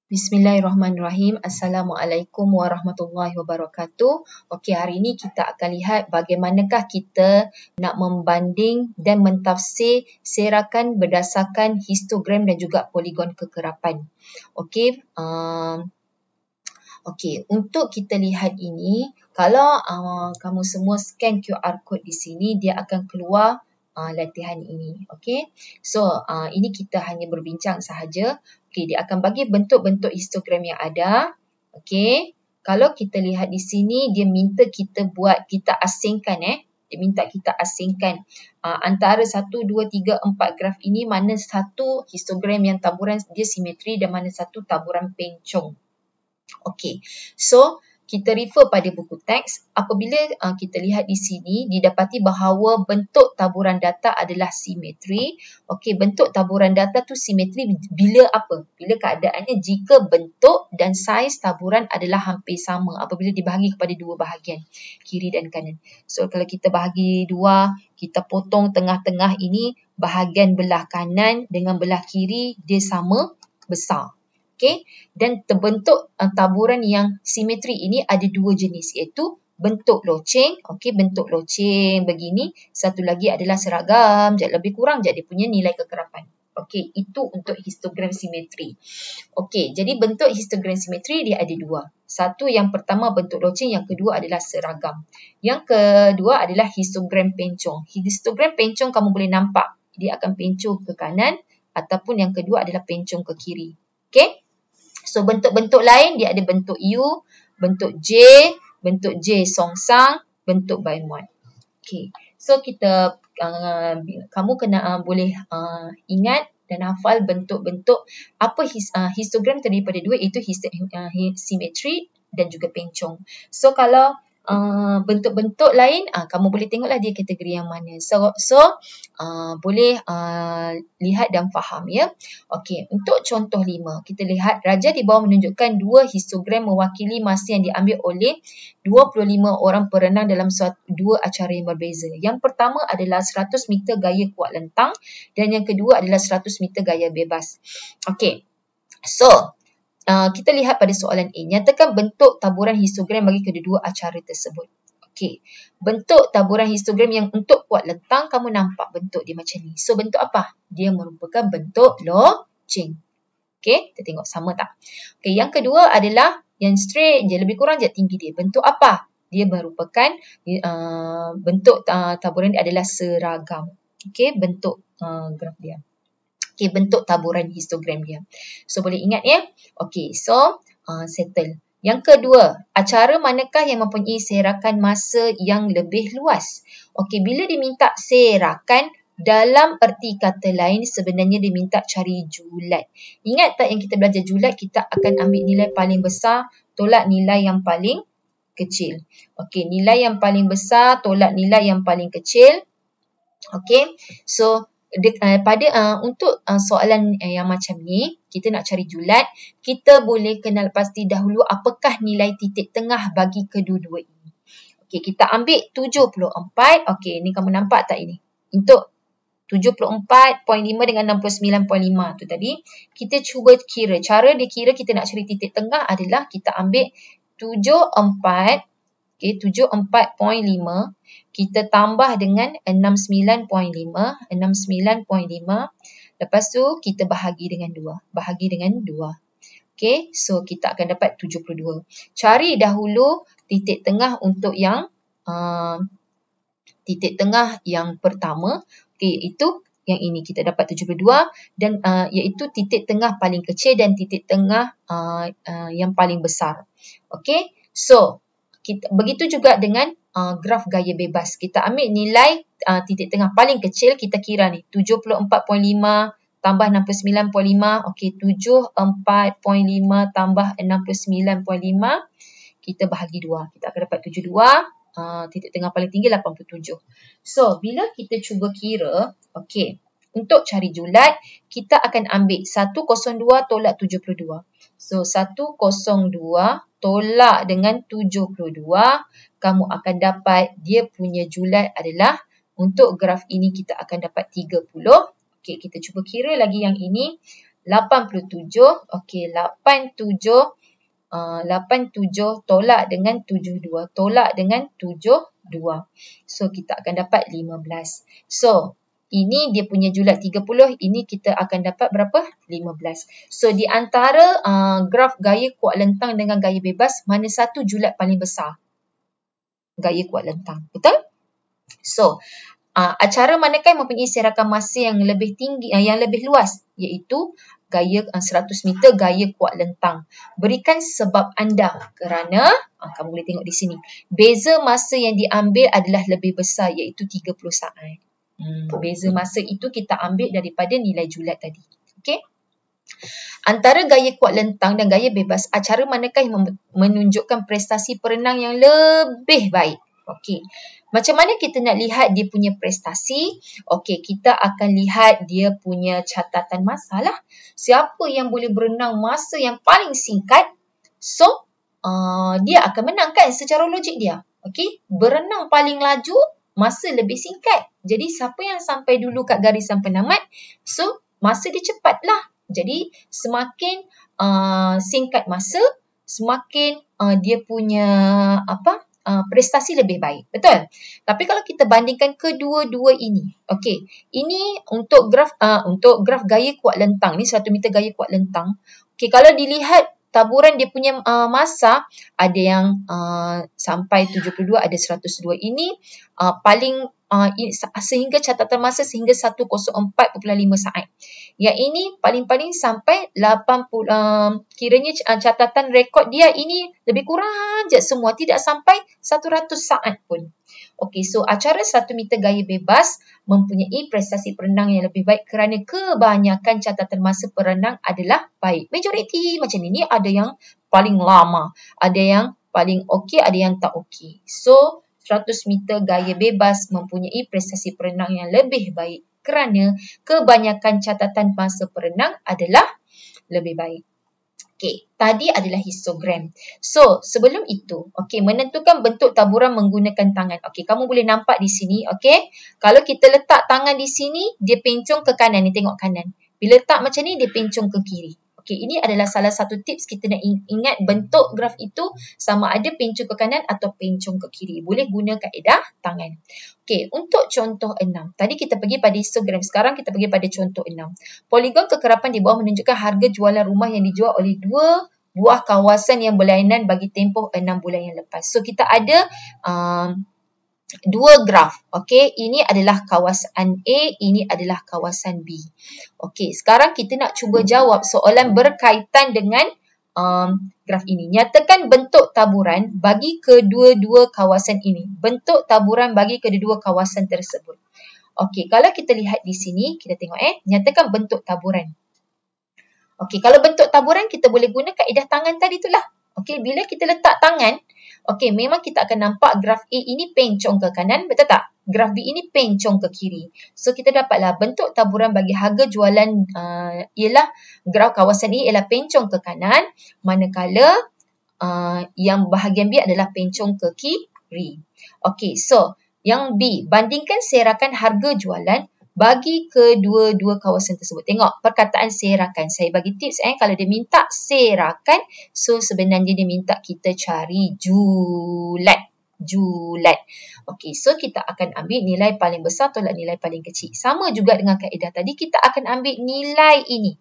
Bismillahirrahmanirrahim. Assalamualaikum warahmatullahi wabarakatuh. Okey, hari ini kita akan lihat bagaimanakah kita nak membanding dan mentafsir serakan berdasarkan histogram dan juga poligon kekerapan. Okey, untuk kita lihat ini, kalau kamu semua scan QR code di sini, dia akan keluar latihan ini. Okey, so ini kita hanya berbincang sahaja. Okey, dia akan bagi bentuk-bentuk histogram yang ada. Okey, kalau kita lihat di sini, dia minta kita asingkan. Dia minta kita asingkan antara 1, 2, 3, 4 graf ini, mana satu histogram yang taburan dia simetri dan mana satu taburan pencong. Okey, so kita refer pada buku teks. Apabila kita lihat di sini, didapati bahawa bentuk taburan data adalah simetri. Okey, bentuk taburan data tu simetri bila apa? Bila keadaannya jika bentuk dan saiz taburan adalah hampir sama apabila dibahagi kepada dua bahagian, kiri dan kanan. So, kalau kita bahagi dua, kita potong tengah-tengah ini, bahagian belah kanan dengan belah kiri dia sama besar. Okey, dan terbentuk taburan yang simetri ini ada dua jenis, iaitu bentuk loceng. Okey, bentuk loceng begini. Satu lagi adalah seragam, lebih kurang je dia punya nilai kekerapan. Okey, itu untuk histogram simetri. Okey, jadi bentuk histogram simetri dia ada dua. Satu, yang pertama bentuk loceng, yang kedua adalah seragam. Yang kedua adalah histogram pencong. Histogram pencong kamu boleh nampak, dia akan pencong ke kanan ataupun yang kedua adalah pencong ke kiri. Okey? So, bentuk-bentuk lain dia ada bentuk U, bentuk J songsang, bentuk baimuat. Okey. So, kamu kena boleh ingat dan hafal bentuk-bentuk apa histogram terdiri pada dua, iaitu simetri dan juga pencong. So, kalau bentuk-bentuk lain, kamu boleh tengoklah dia kategori yang mana. So boleh lihat dan faham, ya. Okey, untuk contoh 5, kita lihat raja di bawah menunjukkan dua histogram mewakili masa yang diambil oleh 25 orang perenang dalam dua acara yang berbeza. Yang pertama adalah 100 meter gaya kuat lentang dan yang kedua adalah 100 meter gaya bebas. Okey, so kita lihat pada soalan A. Nyatakan bentuk taburan histogram bagi kedua acara tersebut. Okey, bentuk taburan histogram yang untuk kuat lentang, kamu nampak bentuk dia macam ni. So, bentuk apa? Dia merupakan bentuk loceng. Okey, kita tengok sama tak? Okey, yang kedua adalah yang straight je, lebih kurang je tinggi dia. Bentuk apa? Dia merupakan bentuk taburan dia adalah seragam. Okey, bentuk graf dia. Okey, bentuk taburan histogram dia. So, boleh ingat, ya? Okey, so settle. Yang kedua, acara manakah yang mempunyai serakan masa yang lebih luas? Okey, bila diminta serakan, dalam erti kata lain sebenarnya diminta cari julat. Ingat tak yang kita belajar julat, kita akan ambil nilai paling besar tolak nilai yang paling kecil. Okey, nilai yang paling besar tolak nilai yang paling kecil. Okey, so untuk soalan yang macam ni, kita nak cari julat, kita boleh kenal pasti dahulu apakah nilai titik tengah bagi kedua-dua ini. Okey, kita ambil 74. Okey, ni kamu nampak tak ini? Untuk 74.5 dengan 69.5 tu tadi, kita cuba kira. Cara dia kira kita nak cari titik tengah adalah kita ambil 74, okey, 74.5, kita tambah dengan 69.5, lepas tu kita bahagi dengan 2. Okey, so kita akan dapat 72. Cari dahulu titik tengah untuk yang titik tengah yang pertama. Okey, itu yang ini kita dapat 72 dan iaitu titik tengah paling kecil dan titik tengah yang paling besar. Okey, so begitu juga dengan graf gaya bebas. Kita ambil nilai titik tengah paling kecil, kita kira ni 74.5 tambah 69.5. Okey, 74.5 tambah 69.5. Kita bahagi 2. Kita akan dapat 72. Titik tengah paling tinggi 87. So, bila kita cuba kira, okey, untuk cari julat, kita akan ambil 102 tolak 72. So, 102 tolak dengan 72, kamu akan dapat dia punya julat adalah, untuk graf ini kita akan dapat 30. Okey, kita cuba kira lagi yang ini. 87. Okey, 87 tolak dengan 72. Tolak dengan 72. So, kita akan dapat 15. So, ini dia punya julat 30. Ini kita akan dapat berapa? 15. So, di antara graf gaya kuat lentang dengan gaya bebas, mana satu julat paling besar? Gaya kuat lentang. Betul? So, acara manakah yang mempunyai serakan masa yang lebih tinggi, yang lebih luas? Iaitu gaya 100 meter gaya kuat lentang. Berikan sebab anda kerana, kamu boleh tengok di sini, beza masa yang diambil adalah lebih besar iaitu 30 saat. Beza masa itu kita ambil daripada nilai julat tadi. Okey? Antara gaya kuat lentang dan gaya bebas, acara manakah yang menunjukkan prestasi perenang yang lebih baik? Okey. Macam mana kita nak lihat dia punya prestasi? Okey, kita akan lihat dia punya catatan masa lah. Siapa yang boleh berenang masa yang paling singkat, so dia akan menang kan secara logik dia. Okey, berenang paling laju, masa lebih singkat. Jadi, siapa yang sampai dulu kat garisan penamat, so masa dia cepat lah. Jadi, semakin singkat masa, semakin dia punya prestasi lebih baik. Betul? Tapi kalau kita bandingkan kedua-dua ini, okey, ini untuk graf gaya kuat lentang, ni 1 meter gaya kuat lentang. Okey, kalau dilihat taburan dia punya masa, ada yang sampai 72, ada 102. Ini paling sehingga catatan masa sehingga 104.5 saat. Yang ini paling-paling sampai 80, kiranya catatan rekod dia ini lebih kurang je semua, tidak sampai 100 saat pun. Okey, so acara 1 meter gaya bebas mempunyai prestasi perenang yang lebih baik kerana kebanyakan catatan masa perenang adalah baik. Majoriti macam ni ada yang paling lama, ada yang paling okey, ada yang tak okey. So, 100 meter gaya bebas mempunyai prestasi perenang yang lebih baik kerana kebanyakan catatan masa perenang adalah lebih baik. Okey, tadi adalah histogram. So, sebelum itu, okey, menentukan bentuk taburan menggunakan tangan. Okey, kamu boleh nampak di sini, okey. Kalau kita letak tangan di sini, dia pencong ke kanan. Ni tengok kanan. Bila letak macam ni, dia pencong ke kiri. Okey, ini adalah salah satu tips kita nak ingat bentuk graf itu sama ada pencong ke kanan atau pencong ke kiri. Boleh guna kaedah tangan. Okey, untuk contoh 6. Tadi kita pergi pada histogram. Sekarang kita pergi pada contoh 6. Poligon kekerapan di bawah menunjukkan harga jualan rumah yang dijual oleh 2 buah kawasan yang berlainan bagi tempoh 6 bulan yang lepas. So, kita ada 2 graf. Okey, ini adalah kawasan A, ini adalah kawasan B. Okey, sekarang kita nak cuba jawab soalan berkaitan dengan graf ini. Nyatakan bentuk taburan bagi kedua-dua kawasan ini. Bentuk taburan bagi kedua-dua kawasan tersebut. Okey, kalau kita lihat di sini, kita tengok nyatakan bentuk taburan. Okey, kalau bentuk taburan kita boleh guna kaedah tangan tadi itulah. Okey, bila kita letak tangan, okey, memang kita akan nampak graf A ini pencong ke kanan, betul tak? Graf B ini pencong ke kiri. So, kita dapatlah bentuk taburan bagi harga jualan ialah graf kawasan A ialah pencong ke kanan, manakala yang bahagian B adalah pencong ke kiri. Okey, so yang B, bandingkan serakan harga jualan bagi kedua-dua kawasan tersebut. Tengok perkataan serakan. Saya bagi tips kalau dia minta serakan, so sebenarnya dia minta kita cari julat. Julat. Okey, so kita akan ambil nilai paling besar tolak nilai paling kecil. Sama juga dengan kaedah tadi, kita akan ambil nilai ini.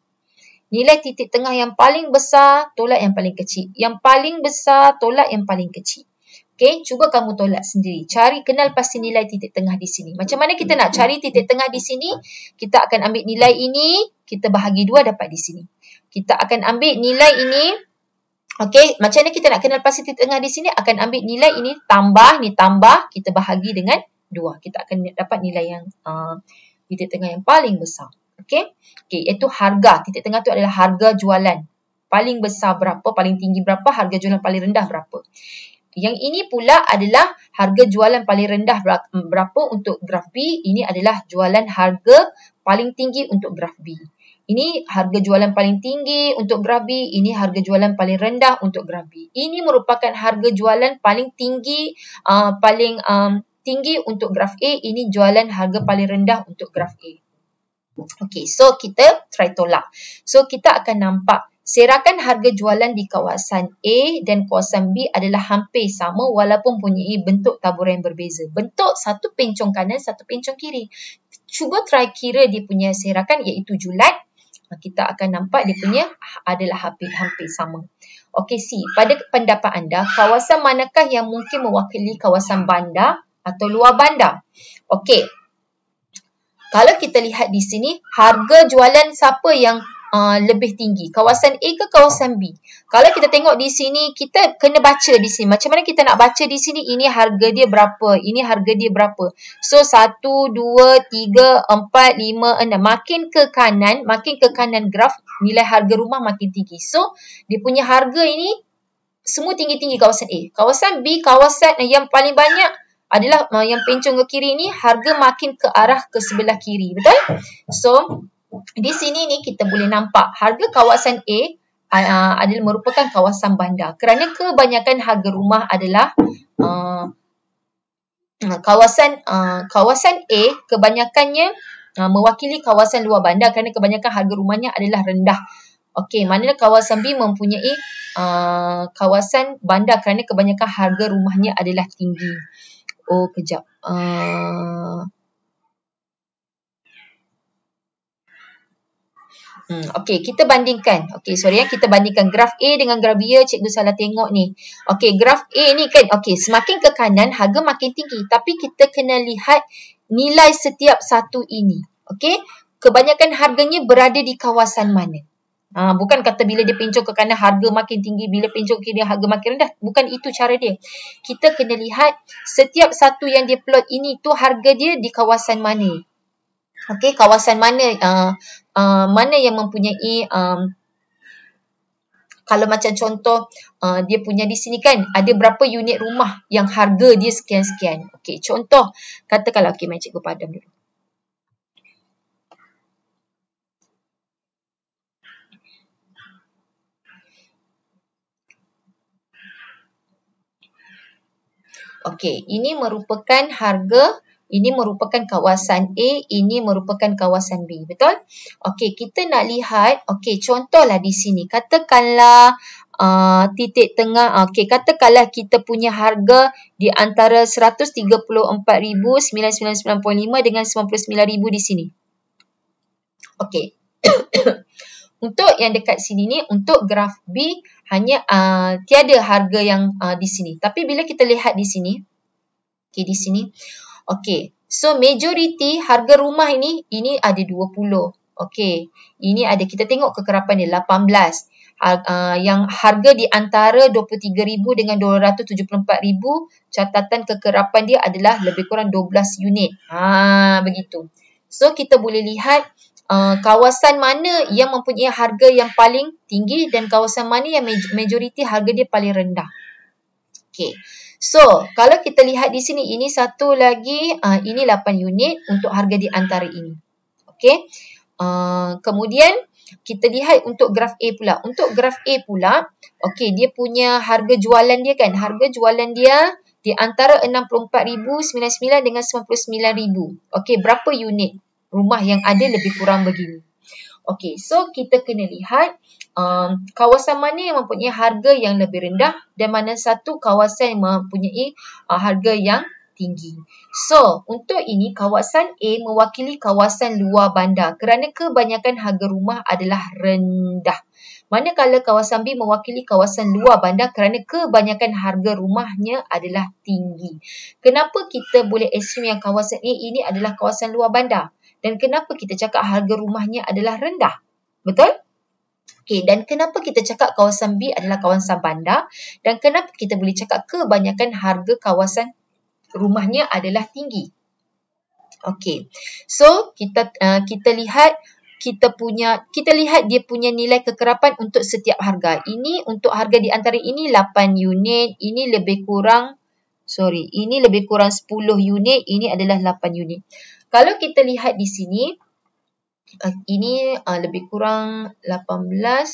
Nilai titik tengah yang paling besar tolak yang paling kecil. Yang paling besar tolak yang paling kecil. Okey, cuba kamu tolak sendiri. Cari, kenal pasti nilai titik tengah di sini. Macam mana kita nak cari titik tengah di sini? Kita akan ambil nilai ini, kita bahagi 2 dapat di sini. Kita akan ambil nilai ini. Okey, macam mana kita nak kenal pasti titik tengah di sini? Akan ambil nilai ini tambah, kita bahagi dengan 2. Kita akan dapat nilai yang titik tengah yang paling besar. Okey, iaitu harga. Titik tengah tu adalah harga jualan. Paling besar berapa, paling tinggi berapa, harga jualan paling rendah berapa. Yang ini pula adalah harga jualan paling rendah berapa untuk graf B. Ini adalah jualan harga paling tinggi untuk graf B. Ini harga jualan paling tinggi untuk graf B. Ini harga jualan paling rendah untuk graf B. Ini merupakan harga jualan paling tinggi, tinggi untuk graf A. Ini jualan harga paling rendah untuk graf A. Okey, so kita try tolak. So kita akan nampak serakan harga jualan di kawasan A dan kawasan B adalah hampir sama walaupun mempunyai bentuk taburan yang berbeza. Bentuk satu pencong kanan, satu pencong kiri. Cuba try kira dia punya serakan iaitu julat. Kita akan nampak dia punya adalah hampir sama. Okey, C. Pada pendapat anda, kawasan manakah yang mungkin mewakili kawasan bandar atau luar bandar? Okey. Kalau kita lihat di sini, harga jualan siapa yang lebih tinggi? Kawasan A ke kawasan B? Kalau kita tengok di sini, kita kena baca di sini. Macam mana kita nak baca di sini? Ini harga dia berapa? Ini harga dia berapa? So, 1, 2, 3, 4, 5, 6. Makin ke kanan graf, nilai harga rumah makin tinggi. So, dia punya harga ini semua tinggi-tinggi kawasan A. Kawasan B, kawasan yang paling banyak adalah yang pencong ke kiri ni harga makin ke arah ke sebelah kiri, betul? So, di sini ni kita boleh nampak harga kawasan A adalah merupakan kawasan bandar kerana kebanyakan harga rumah adalah kawasan A kebanyakannya mewakili kawasan luar bandar kerana kebanyakan harga rumahnya adalah rendah. Okey, manakala kawasan B mempunyai kawasan bandar kerana kebanyakan harga rumahnya adalah tinggi. Oh, kejap. Okey, kita bandingkan. Okey, sorry ya. Kita bandingkan graf A dengan graf B. Cikgu salah tengok ni. Okey, graf A ni kan. Okey, semakin ke kanan, harga makin tinggi. Tapi kita kena lihat nilai setiap satu ini. Okey, kebanyakan harganya berada di kawasan mana? Bukan kata bila dia pencong ke kanan harga makin tinggi, bila pencong ke kiri harga makin rendah. Bukan itu cara dia. Kita kena lihat setiap satu yang dia plot ini tu harga dia di kawasan mana. Okey, kawasan mana mana yang mempunyai kalau macam contoh dia punya di sini kan ada berapa unit rumah yang harga dia sekian-sekian. Okey, contoh katakanlah okey, cikgu padam dulu. Okey, ini merupakan harga, ini merupakan kawasan A, ini merupakan kawasan B, betul? Okey, kita nak lihat, okey, contohlah di sini. Katakanlah titik tengah, okey, katakanlah kita punya harga di antara 134,995 dengan 99,000 di sini. Okey. Untuk yang dekat sini ni, untuk graf B, hanya tiada harga yang di sini. Tapi bila kita lihat di sini, okey, di sini, okey, so majoriti harga rumah ini ada 20. Okey, ini ada, kita tengok kekerapan dia, 18. Yang harga di antara 23,000 dengan 274,000, catatan kekerapan dia adalah lebih kurang 12 unit. Begitu. So, kita boleh lihat kawasan mana yang mempunyai harga yang paling tinggi dan kawasan mana yang majoriti harga dia paling rendah. Okey. So, kalau kita lihat di sini, ini satu lagi, ini 8 unit untuk harga di antara ini. Okey. Kemudian, kita lihat untuk graf A pula. Untuk graf A pula, okey, dia punya harga jualan dia kan. Harga jualan dia di antara 64,099 dengan 99,000. Okey, berapa unit rumah yang ada lebih kurang begini. Okey, so kita kena lihat kawasan mana yang mempunyai harga yang lebih rendah dan mana satu kawasan yang mempunyai harga yang tinggi. So, untuk ini kawasan A mewakili kawasan luar bandar kerana kebanyakan harga rumah adalah rendah. Manakala kawasan B mewakili kawasan luar bandar kerana kebanyakan harga rumahnya adalah tinggi. Kenapa kita boleh assume yang kawasan A ini adalah kawasan luar bandar? Dan kenapa kita cakap harga rumahnya adalah rendah? Betul? Okey, dan kenapa kita cakap kawasan B adalah kawasan bandar? Dan kenapa kita boleh cakap kebanyakan harga kawasan rumahnya adalah tinggi? Okey. So, kita lihat kita lihat dia punya nilai kekerapan untuk setiap harga. Ini untuk harga di antara ini 8 unit, ini lebih kurang 10 unit, ini adalah 8 unit. Kalau kita lihat di sini, ini lebih kurang 18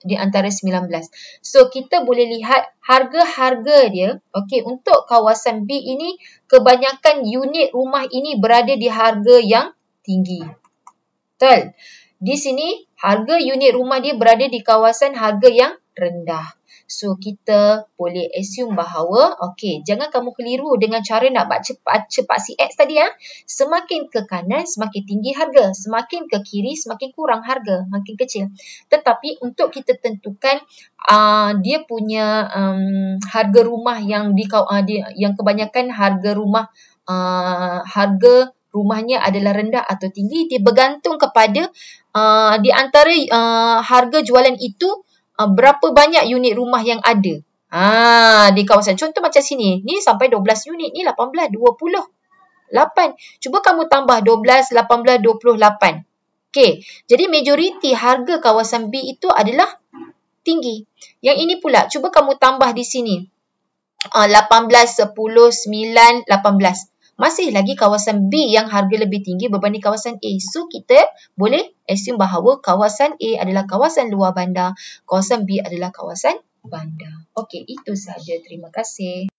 di antara 19. So, kita boleh lihat harga-harga dia. Okey, untuk kawasan B ini, kebanyakan unit rumah ini berada di harga yang tinggi. Betul. Di sini harga unit rumah dia berada di kawasan harga yang rendah. So, kita boleh assume bahawa, okey, jangan kamu keliru dengan cara nak buat cepat si X tadi. Semakin ke kanan, semakin tinggi harga. Semakin ke kiri, semakin kurang harga. Makin kecil. Tetapi untuk kita tentukan dia punya harga rumah yang kebanyakan harga rumah harga rumahnya adalah rendah atau tinggi, dia bergantung kepada di antara harga jualan itu berapa banyak unit rumah yang ada di kawasan. Contoh macam sini, ni sampai 12 unit, ni 18, 20, 8. Cuba kamu tambah 12, 18, 28. Okey, jadi majoriti harga kawasan B itu adalah tinggi. Yang ini pula, cuba kamu tambah di sini. 18, 10, 9, 18. Masih lagi kawasan B yang harga lebih tinggi berbanding kawasan A. So, kita boleh assume bahawa kawasan A adalah kawasan luar bandar, kawasan B adalah kawasan bandar. Okey, itu sahaja. Terima kasih.